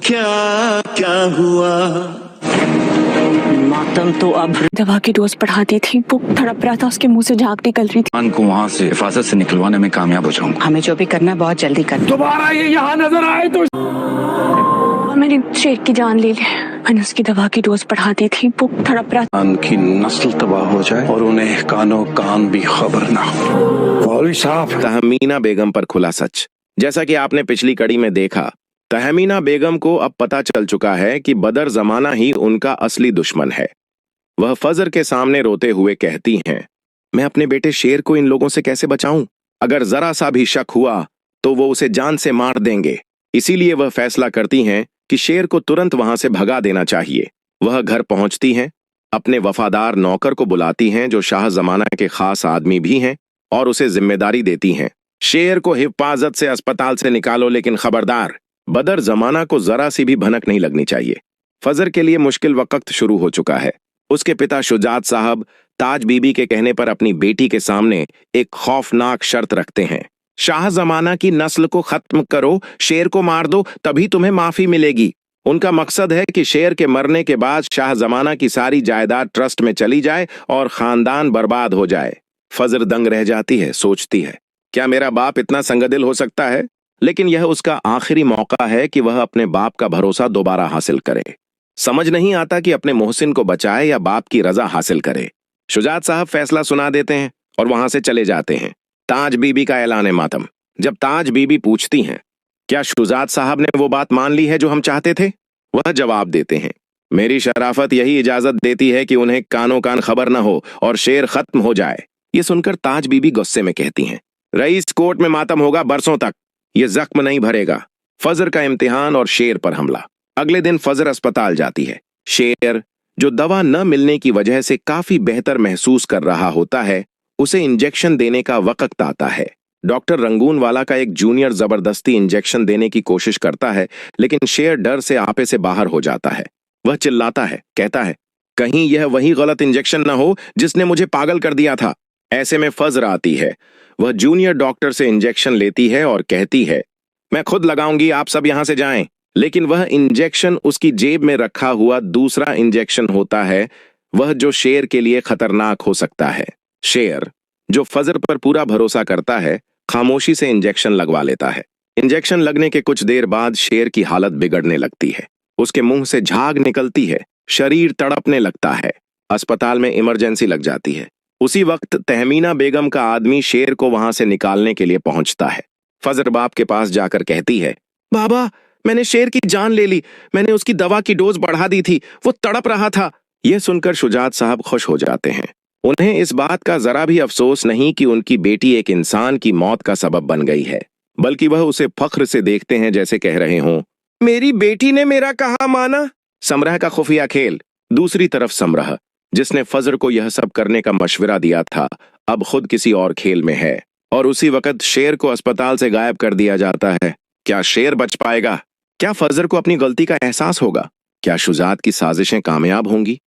क्या क्या हुआ। मातम तो अब दवा की डोज बढ़ाती थी, वो तड़प रहा था, उसके मुंह से झाग निकल रही थी। को वहाँ से हिफाजत से निकलवाने में कामयाब हो जाऊंगा। हमें जो भी करना है बहुत जल्दी करना। दोबारा ये यहाँ नजर आए तो मैंने शेर की जान ले ली। मैंने उसकी दवा की डोज बढ़ा दी थी, वो तड़प रहा था। कान की नस्ल तबाह हो जाए और उन्हें कानो कान भी खबर ना हो। मौलवी साहब, तहमीना बेगम पर खुला सच। जैसा कि आपने पिछली कड़ी में देखा, तहमीना बेगम को अब पता चल चुका है कि बदर जमाना ही उनका असली दुश्मन है। वह फजर के सामने रोते हुए कहती हैं, मैं अपने बेटे शेर को इन लोगों से कैसे बचाऊं? अगर जरा सा भी शक हुआ तो वो उसे जान से मार देंगे। इसीलिए वह फैसला करती हैं कि शेर को तुरंत वहां से भगा देना चाहिए। वह घर पहुंचती हैं, अपने वफादार नौकर को बुलाती हैं जो शाह जमाना के खास आदमी भी हैं, और उसे जिम्मेदारी देती हैं, शेर को हिफाजत से अस्पताल से निकालो, लेकिन खबरदार, बदर जमाना को जरा सी भी भनक नहीं लगनी चाहिए। फजर के लिए मुश्किल वक्त शुरू हो चुका है। उसके पिता शुजात साहब ताज बीबी के कहने पर अपनी बेटी के सामने एक खौफनाक शर्त रखते हैं, शाह जमाना की नस्ल को खत्म करो, शेर को मार दो, तभी तुम्हें माफी मिलेगी। उनका मकसद है कि शेर के मरने के बाद शाह जमाना की सारी जायदाद ट्रस्ट में चली जाए और खानदान बर्बाद हो जाए। फजर दंग रह जाती है, सोचती है, क्या मेरा बाप इतना संगदिल हो सकता है? लेकिन यह उसका आखिरी मौका है कि वह अपने बाप का भरोसा दोबारा हासिल करे। समझ नहीं आता कि अपने मोहसिन को बचाए या बाप की रजा हासिल करे। शुजात साहब फैसला सुना देते हैं और वहां से चले जाते हैं। ताज बीबी का ऐलान मातम। जब ताज बीबी पूछती हैं, क्या शुजात साहब ने वो बात मान ली है जो हम चाहते थे? वह जवाब देते हैं, मेरी शराफत यही इजाजत देती है कि उन्हें कानो कान खबर न हो और शेर खत्म हो जाए। ये सुनकर ताज बीबी गुस्से में कहती हैं, रईस कोर्ट में मातम होगा बरसों तक, ये जख्म नहीं भरेगा। फजर का इम्तिहान और शेर पर हमला। अगले दिन फजर अस्पताल जाती है। शेर, जो दवा न मिलने की वजह से काफी बेहतर महसूस कर रहा होता है, उसे इंजेक्शन देने का वक्त आता है। डॉक्टर रंगून वाला का एक जूनियर जबरदस्ती इंजेक्शन देने की कोशिश करता है, लेकिन शेर डर से आपे से बाहर हो जाता है। वह चिल्लाता है, कहता है, कहीं यह वही गलत इंजेक्शन न हो जिसने मुझे पागल कर दिया था। ऐसे में फजर आती है। वह जूनियर डॉक्टर से इंजेक्शन लेती है और कहती है, मैं खुद लगाऊंगी, आप सब यहां से जाएं। लेकिन वह इंजेक्शन उसकी जेब में रखा हुआ दूसरा इंजेक्शन होता है, वह जो शेर के लिए खतरनाक हो सकता है। शेर, जो फजर पर पूरा भरोसा करता है, खामोशी से इंजेक्शन लगवा लेता है। इंजेक्शन लगने के कुछ देर बाद शेर की हालत बिगड़ने लगती है। उसके मुंह से झाग निकलती है, शरीर तड़पने लगता है। अस्पताल में इमरजेंसी लग जाती है। उसी वक्त तहमीना बेगम का आदमी शेर को वहां से निकालने के लिए पहुंचता है। फजर बाप के पास जाकर कहती है, बाबा, मैंने शेर की जान ले ली, मैंने उसकी दवा की डोज बढ़ा दी थी, वो तड़प रहा था। यह सुनकर शुजात साहब खुश हो जाते हैं। उन्हें इस बात का जरा भी अफसोस नहीं कि उनकी बेटी एक इंसान की मौत का सबब बन गई है, बल्कि वह उसे फख्र से देखते हैं, जैसे कह रहे हों, मेरी बेटी ने मेरा कहा माना। समरह का खुफिया खेल। दूसरी तरफ समरह, जिसने फजर को यह सब करने का मशवरा दिया था, अब खुद किसी और खेल में है। और उसी वक्त शेर को अस्पताल से गायब कर दिया जाता है। क्या शेर बच पाएगा? क्या फजर को अपनी गलती का एहसास होगा? क्या शुजात की साजिशें कामयाब होंगी?